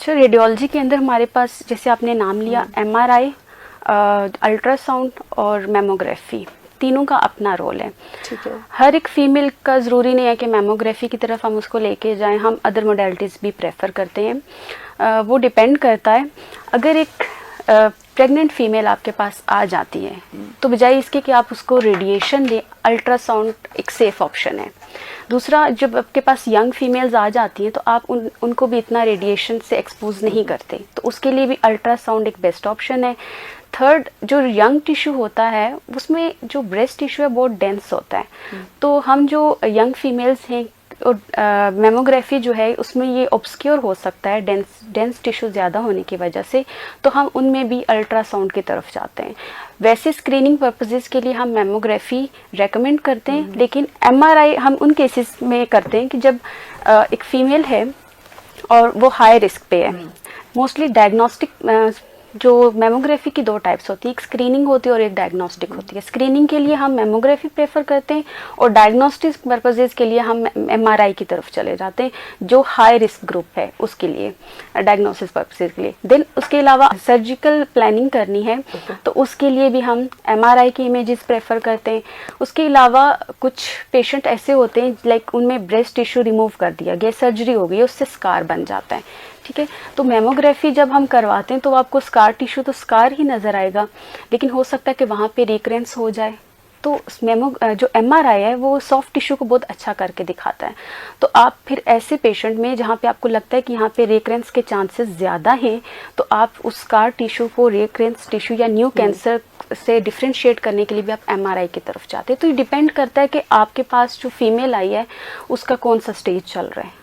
अच्छा, रेडियोलॉजी के अंदर हमारे पास जैसे आपने नाम लिया एमआरआई, अल्ट्रासाउंड और मेमोग्राफी, तीनों का अपना रोल है। ठीक है। हर एक फीमेल का ज़रूरी नहीं है कि मेमोग्राफी की तरफ हम उसको लेके जाएं, हम अदर मोडेलिटीज़ भी प्रेफर करते हैं। वो डिपेंड करता है। अगर एक प्रेग्नेंट फीमेल आपके पास आ जाती है तो बजाय इसके कि आप उसको रेडिएशन दें, अल्ट्रासाउंड एक सेफ ऑप्शन है। दूसरा, जब आपके पास यंग फीमेल्स आ जाती हैं तो आप उनको भी इतना रेडिएशन से एक्सपोज नहीं करते, तो उसके लिए भी अल्ट्रासाउंड एक बेस्ट ऑप्शन है। थर्ड, जो यंग टिश्यू होता है उसमें जो ब्रेस्ट टिश्यू है बहुत डेंस होता है, तो हम जो यंग फीमेल्स हैं और मेमोग्राफी जो है उसमें ये ऑब्सक्योर हो सकता है डेंस टिश्यू ज़्यादा होने की वजह से, तो हम उनमें भी अल्ट्रासाउंड की तरफ जाते हैं। वैसे स्क्रीनिंग पर्पसेस के लिए हम मेमोग्राफी रेकमेंड करते हैं, लेकिन एमआरआई हम उन केसेस में करते हैं कि जब एक फीमेल है और वो हाई रिस्क पे है। मोस्टली डायग्नोस्टिक जो मेमोग्राफी की दो टाइप्स होती है, एक स्क्रीनिंग होती है और एक डायग्नोस्टिक होती है। स्क्रीनिंग के लिए हम मेमोग्राफी प्रेफर करते हैं और डायग्नोस्टिक पर्पसेस के लिए हम एमआरआई की तरफ चले जाते हैं, जो हाई रिस्क ग्रुप है उसके लिए, डायग्नोसिस पर्पसेस के लिए। देन उसके अलावा सर्जिकल प्लानिंग करनी है तो उसके लिए भी हम एमआरआई की इमेजेस प्रेफर करते हैं। उसके अलावा कुछ पेशेंट ऐसे होते हैं लाइक उनमें ब्रेस्ट टिश्यू रिमूव कर दिया गया, सर्जरी हो गई, उससे स्कार बन जाता है, ठीक है। तो मेमोग्राफी जब हम करवाते हैं तो आपको स्कार टिश्यू तो स्कार ही नज़र आएगा, लेकिन हो सकता है कि वहाँ पे रिकरेंस हो जाए। तो जो एमआरआई है वो सॉफ्ट टिश्यू को बहुत अच्छा करके दिखाता है। तो आप फिर ऐसे पेशेंट में जहाँ पे आपको लगता है कि यहाँ पे रिकरेंस के चांसेस ज़्यादा हैं, तो आप उस स्कार टिश्यू को रिकरेंस टिश्यू या न्यू कैंसर से डिफ्रेंशिएट करने के लिए भी आप एमआरआई की तरफ जाते हैं। तो ये डिपेंड करता है कि आपके पास जो फीमेल आई है उसका कौन सा स्टेज चल रहा है।